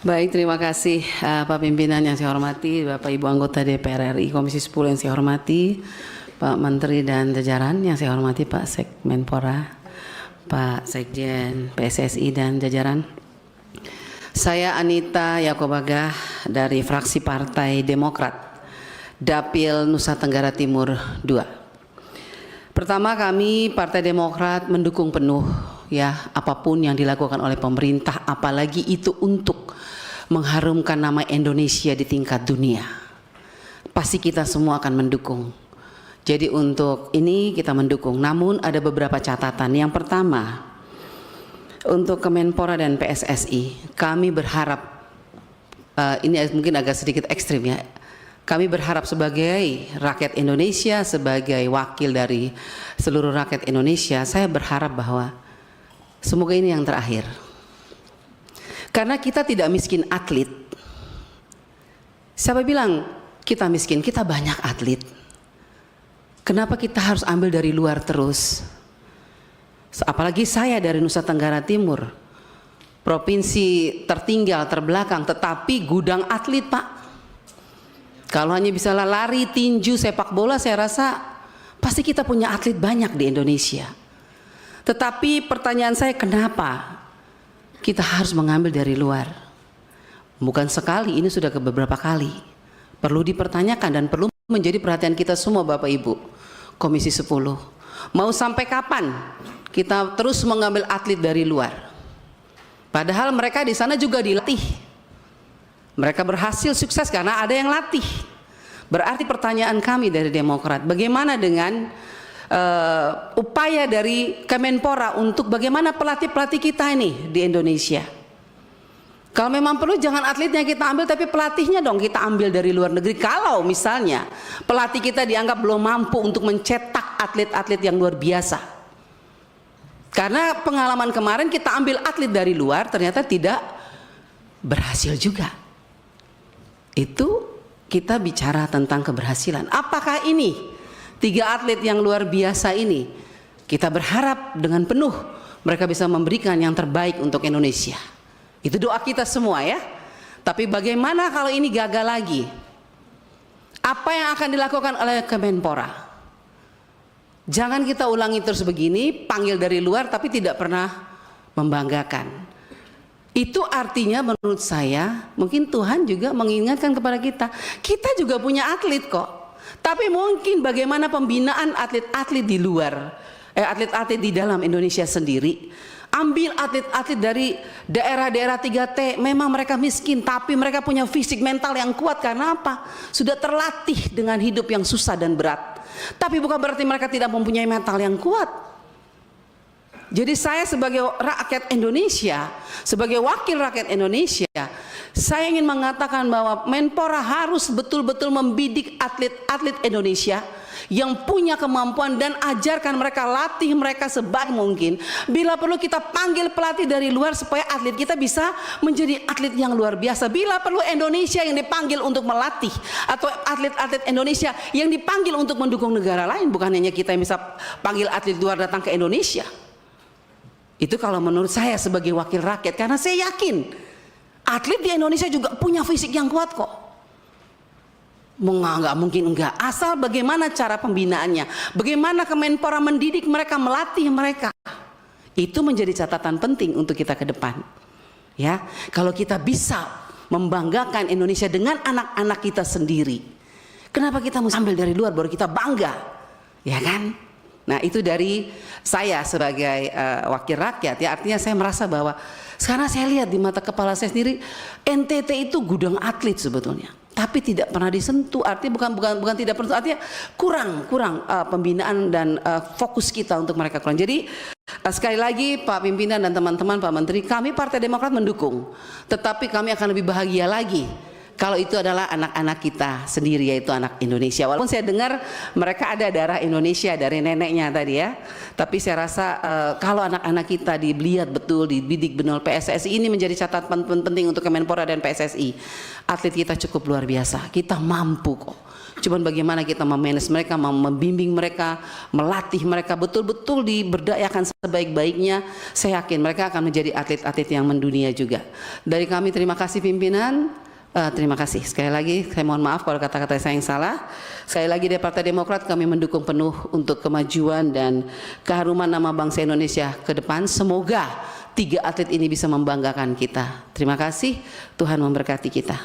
Baik, terima kasih Pak Pimpinan yang saya hormati, Bapak Ibu anggota DPR RI Komisi 10 yang saya hormati, Pak Menteri dan jajaran yang saya hormati, Pak Sekmenpora, Pak Sekjen PSSI dan jajaran. Saya Anita Yakobagah dari fraksi Partai Demokrat, Dapil Nusa Tenggara Timur II. Pertama, kami Partai Demokrat mendukung penuh apapun yang dilakukan oleh pemerintah, apalagi itu untuk mengharumkan nama Indonesia di tingkat dunia. Pasti kita semua akan mendukung. Jadi untuk ini kita mendukung. Namun ada beberapa catatan. Yang pertama, untuk Kemenpora dan PSSI, kami berharap, ini mungkin agak sedikit ekstrim ya, kami berharap sebagai rakyat Indonesia, sebagai wakil dari seluruh rakyat Indonesia, saya berharap bahwa semoga ini yang terakhir. Karena kita tidak miskin atlet. Siapa bilang kita miskin? Kita banyak atlet. Kenapa kita harus ambil dari luar terus? Apalagi saya dari Nusa Tenggara Timur, provinsi tertinggal, terbelakang, tetapi gudang atlet, Pak. Kalau hanya bisa lari, tinju, sepak bola, saya rasa pasti kita punya atlet banyak di Indonesia. Tetapi pertanyaan saya, kenapa kita harus mengambil dari luar? Bukan sekali, ini sudah beberapa kali. Perlu dipertanyakan dan perlu menjadi perhatian kita semua, Bapak Ibu Komisi 10. Mau sampai kapan kita terus mengambil atlet dari luar? Padahal mereka di sana juga dilatih. Mereka berhasil sukses karena ada yang latih. Berarti pertanyaan kami dari Demokrat, bagaimana dengan upaya dari Kemenpora untuk bagaimana pelatih-pelatih kita ini di Indonesia? Kalau memang perlu jangan atletnya kita ambil, tapi pelatihnya dong kita ambil dari luar negeri. Kalau misalnya pelatih kita dianggap belum mampu untuk mencetak atlet-atlet yang luar biasa. Karena pengalaman kemarin kita ambil atlet dari luar ternyata tidak berhasil juga. Itu kita bicara tentang keberhasilan. Apakah ini 3 atlet yang luar biasa ini, kita berharap dengan penuh mereka bisa memberikan yang terbaik untuk Indonesia. Itu doa kita semua ya. Tapi bagaimana kalau ini gagal lagi? Apa yang akan dilakukan oleh Kemenpora? Jangan kita ulangi terus begini, panggil dari luar tapi tidak pernah membanggakan. Itu artinya menurut saya, mungkin Tuhan juga mengingatkan kepada kita, kita juga punya atlet kok. Tapi mungkin bagaimana pembinaan atlet-atlet di luar, atlet-atlet di dalam Indonesia sendiri. Ambil atlet-atlet dari daerah-daerah 3T, memang mereka miskin, tapi mereka punya fisik mental yang kuat. Karena apa? Sudah terlatih dengan hidup yang susah dan berat. Tapi bukan berarti mereka tidak mempunyai mental yang kuat. Jadi saya sebagai rakyat Indonesia, sebagai wakil rakyat Indonesia, saya ingin mengatakan bahwa Menpora harus betul-betul membidik atlet-atlet Indonesia yang punya kemampuan dan ajarkan mereka, latih mereka sebaik mungkin. Bila perlu kita panggil pelatih dari luar supaya atlet kita bisa menjadi atlet yang luar biasa. Bila perlu Indonesia yang dipanggil untuk melatih, atau atlet-atlet Indonesia yang dipanggil untuk mendukung negara lain, bukan hanya kita yang bisa panggil atlet luar datang ke Indonesia. Itu kalau menurut saya sebagai wakil rakyat, karena saya yakin atlet di Indonesia juga punya fisik yang kuat kok. Nggak mungkin enggak, asal bagaimana cara pembinaannya, bagaimana Kemenpora mendidik mereka, melatih mereka. Itu menjadi catatan penting untuk kita ke depan. Ya, kalau kita bisa membanggakan Indonesia dengan anak-anak kita sendiri, kenapa kita mesti ambil dari luar baru kita bangga, ya kan? Nah itu dari saya sebagai wakil rakyat ya, artinya saya merasa bahwa sekarang saya lihat di mata kepala saya sendiri, NTT itu gudang atlet sebetulnya, tapi tidak pernah disentuh. Artinya bukan tidak pernah, artinya kurang pembinaan dan fokus kita untuk mereka kurang. Jadi sekali lagi Pak Pimpinan dan teman-teman, Pak Menteri, kami Partai Demokrat mendukung, tetapi kami akan lebih bahagia lagi kalau itu adalah anak-anak kita sendiri, yaitu anak Indonesia. Walaupun saya dengar mereka ada darah Indonesia dari neneknya tadi ya, tapi saya rasa kalau anak-anak kita dilihat betul, dibidik benar, PSSI ini menjadi catatan penting untuk Kemenpora dan PSSI. Atlet kita cukup luar biasa, kita mampu kok. Cuman bagaimana kita memanage mereka, membimbing mereka, melatih mereka betul-betul diberdayakan sebaik-baiknya. Saya yakin mereka akan menjadi atlet-atlet yang mendunia juga. Dari kami terima kasih pimpinan. Terima kasih. Sekali lagi saya mohon maaf kalau kata-kata saya yang salah. Sekali lagi dari Partai Demokrat kami mendukung penuh untuk kemajuan dan keharuman nama bangsa Indonesia ke depan. Semoga 3 atlet ini bisa membanggakan kita. Terima kasih. Tuhan memberkati kita.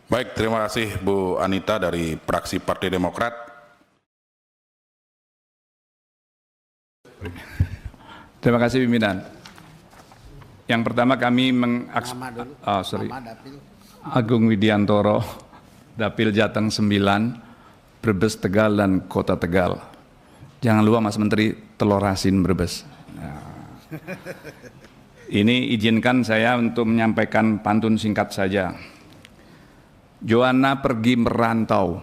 Baik, terima kasih Bu Anita dari fraksi Partai Demokrat. Terima kasih pimpinan. Yang pertama kami Agung Widiantoro, Dapil Jateng 9, Brebes, Tegal, dan Kota Tegal. Jangan lupa Mas Menteri, telur asin Brebes. Ini izinkan saya untuk menyampaikan pantun singkat saja. Joanna pergi merantau,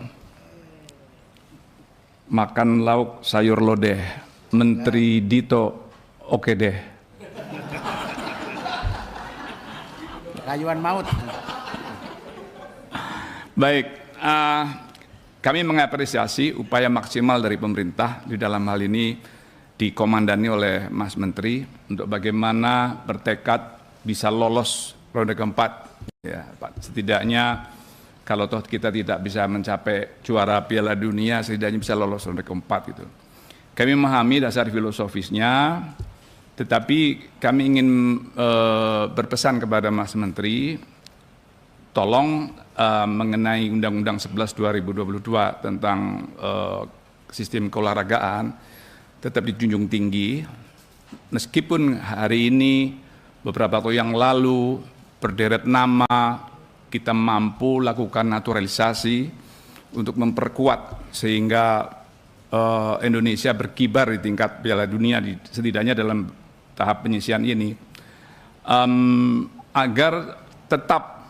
makan lauk sayur lodeh, Menteri Dito oke deh. Rayuan maut. Baik, kami mengapresiasi upaya maksimal dari pemerintah di dalam hal ini dikomandani oleh Mas Menteri untuk bagaimana bertekad bisa lolos ronde keempat. Ya, Pak. Setidaknya kalau toh kita tidak bisa mencapai juara Piala Dunia, setidaknya bisa lolos ronde keempat itu. Kami memahami dasar filosofisnya, tetapi kami ingin berpesan kepada Mas Menteri, tolong mengenai Undang-Undang 11 2022 tentang sistem keolahragaan tetap dijunjung tinggi. Meskipun hari ini beberapa waktu yang lalu berderet nama kita mampu lakukan naturalisasi untuk memperkuat sehingga Indonesia berkibar di tingkat Piala Dunia setidaknya dalam tahap penyisian ini, agar tetap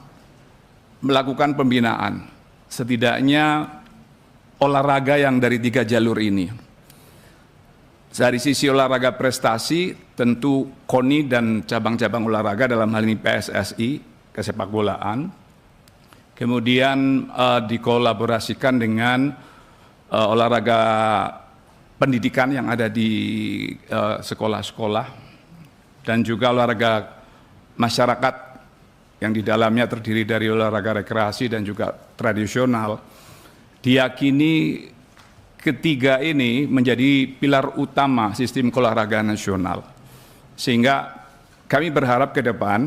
melakukan pembinaan setidaknya olahraga yang dari 3 jalur ini. Dari sisi olahraga prestasi tentu KONI dan cabang-cabang olahraga dalam hal ini PSSI kesepak bolaan, kemudian dikolaborasikan dengan olahraga pendidikan yang ada di sekolah-sekolah, dan juga olahraga masyarakat yang di dalamnya terdiri dari olahraga rekreasi dan juga tradisional. Diyakini ketiga ini menjadi pilar utama sistem keolahragaan nasional, sehingga kami berharap ke depan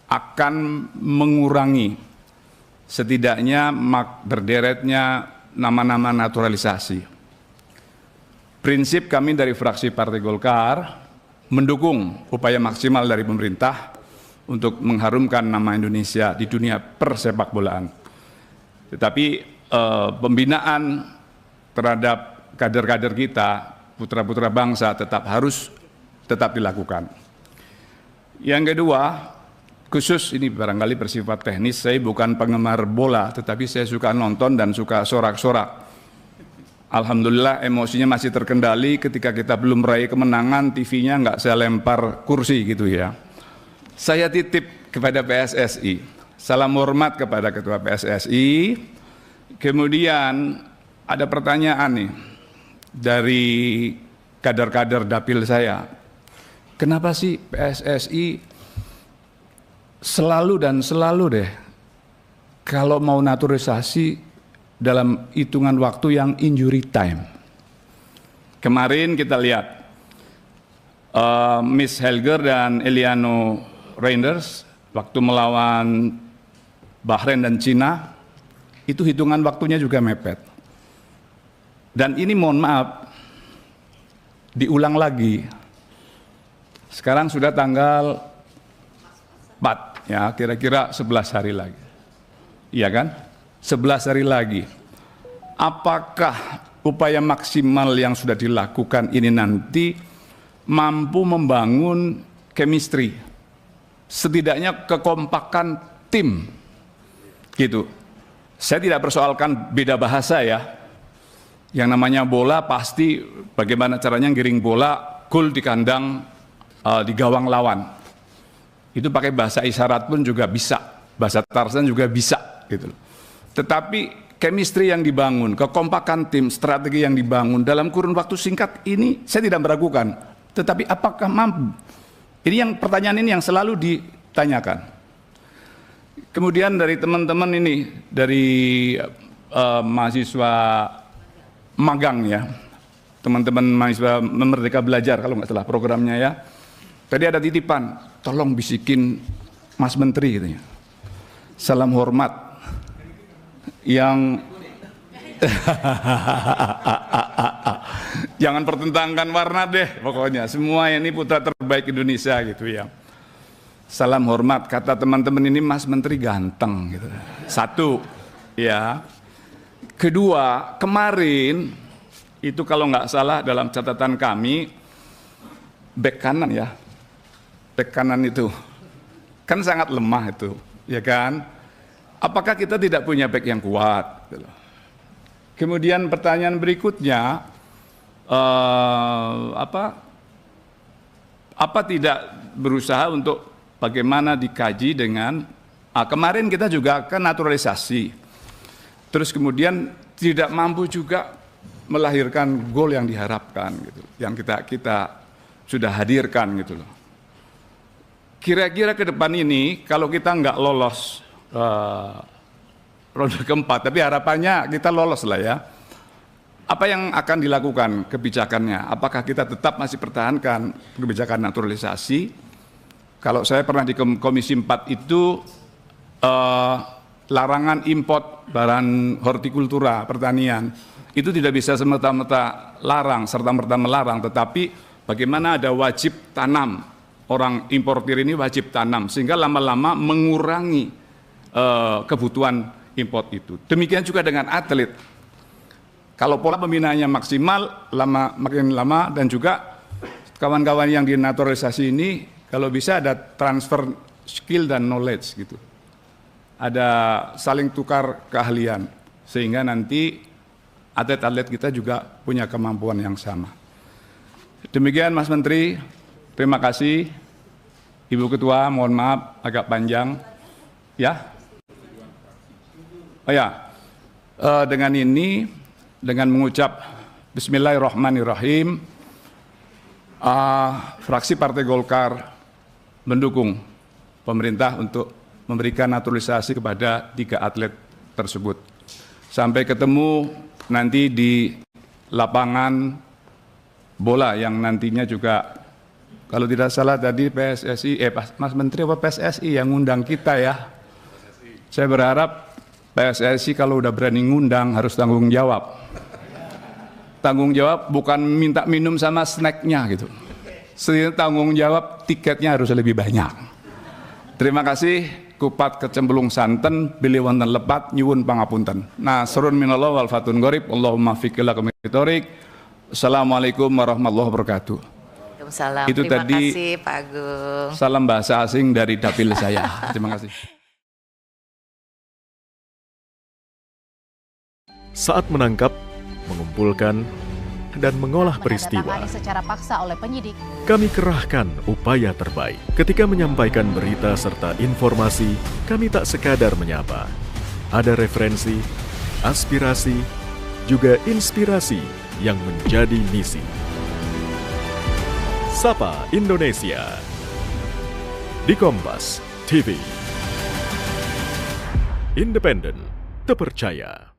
akan mengurangi setidaknya berderetnya nama-nama naturalisasi. Prinsip kami dari fraksi Partai Golkar mendukung upaya maksimal dari pemerintah untuk mengharumkan nama Indonesia di dunia persepak bolaan. Tetapi pembinaan terhadap kader-kader kita, putra-putra bangsa harus tetap dilakukan. Yang kedua, khusus ini barangkali bersifat teknis, saya bukan penggemar bola, tetapi saya suka nonton dan suka sorak-sorak. Alhamdulillah emosinya masih terkendali ketika kita belum meraih kemenangan, TV-nya nggak saya lempar kursi gitu ya. Saya titip kepada PSSI, salam hormat kepada Ketua PSSI. Kemudian ada pertanyaan nih dari kader-kader dapil saya, kenapa sih PSSI selalu deh kalau mau naturalisasi dalam hitungan waktu yang injury time? Kemarin kita lihat Miss Helger dan Eliano Reinders waktu melawan Bahrain dan Cina, itu hitungan waktunya juga mepet. Dan ini mohon maaf, diulang lagi. Sekarang sudah tanggal 4, ya kira-kira 11 hari lagi. Iya kan? 11 hari lagi. Apakah upaya maksimal yang sudah dilakukan ini nanti mampu membangun chemistry, setidaknya kekompakan tim gitu. Saya tidak persoalkan beda bahasa ya. Yang namanya bola pasti bagaimana caranya ngiring bola gol di kandang di gawang lawan. Itu pakai bahasa isyarat pun juga bisa, bahasa Tarzan juga bisa gitu. Tetapi chemistry yang dibangun, kekompakan tim, strategi yang dibangun dalam kurun waktu singkat ini saya tidak meragukan. Tetapi apakah mampu? Ini yang pertanyaan ini yang selalu ditanyakan. Kemudian dari teman-teman ini, dari mahasiswa magang ya, teman-teman mahasiswa Merdeka Belajar kalau nggak salah programnya ya. Tadi ada titipan, tolong bisikin Mas Menteri gitu ya. Salam hormat yang jangan pertentangkan warna deh pokoknya, semua ini putra terbaik Indonesia gitu ya. Salam hormat, kata teman-teman ini Mas Menteri ganteng gitu. Satu ya. Kedua, kemarin itu kalau nggak salah dalam catatan kami bek kanan ya, bek kanan itu kan sangat lemah itu, ya kan? Apakah kita tidak punya bek yang kuat? Kemudian pertanyaan berikutnya, apa tidak berusaha untuk bagaimana dikaji dengan kemarin kita juga akan naturalisasi, terus kemudian tidak mampu juga melahirkan gol yang diharapkan gitu, yang kita sudah hadirkan gitu loh. Kira-kira ke depan ini kalau kita nggak lolos ronde keempat, tapi harapannya kita lolos lah ya. Apa yang akan dilakukan kebijakannya? Apakah kita tetap masih pertahankan kebijakan naturalisasi? Kalau saya pernah di Komisi 4 itu larangan import barang hortikultura, pertanian, itu tidak bisa serta-merta melarang, tetapi bagaimana ada wajib tanam. Orang importir ini wajib tanam, sehingga lama-lama mengurangi kebutuhan import itu. Demikian juga dengan atlet. Kalau pola pembinaannya maksimal, makin lama, dan juga kawan-kawan yang dinaturalisasi ini, kalau bisa ada transfer skill dan knowledge gitu. Ada saling tukar keahlian, sehingga nanti atlet-atlet kita juga punya kemampuan yang sama. Demikian Mas Menteri, terima kasih. Ibu Ketua, mohon maaf agak panjang. Ya. Oh ya, dengan ini, dengan mengucap Bismillahirrahmanirrahim, fraksi Partai Golkar mendukung pemerintah untuk memberikan naturalisasi kepada 3 atlet tersebut. Sampai ketemu nanti di lapangan bola yang nantinya juga, kalau tidak salah tadi PSSI, Mas Menteri apa PSSI yang ngundang kita ya. Saya berharap PSSI kalau udah berani ngundang harus tanggung jawab. Tanggung jawab bukan minta minum sama snacknya gitu. Tanggung jawab tiketnya harus lebih banyak. Terima kasih. Kupat kecemplung santen, bilih wonten lepat, nyuwun pangapunten. Nasrun minallah wal fatun gorib, Allahumma fiqila komitorik. Assalamualaikum warahmatullahi wabarakatuh. Waalaikumsalam. Itu Terima tadi kasih Pak Agung. salam bahasa asing dari dapil saya. Terima kasih. Saat menangkap, mengumpulkan, dan mengolah peristiwa, menandatangani secara paksa oleh penyidik. kami kerahkan upaya terbaik. Ketika menyampaikan berita serta informasi, kami tak sekadar menyapa. Ada referensi, aspirasi, juga inspirasi yang menjadi misi. Sapa Indonesia di Kompas TV. Independen, terpercaya.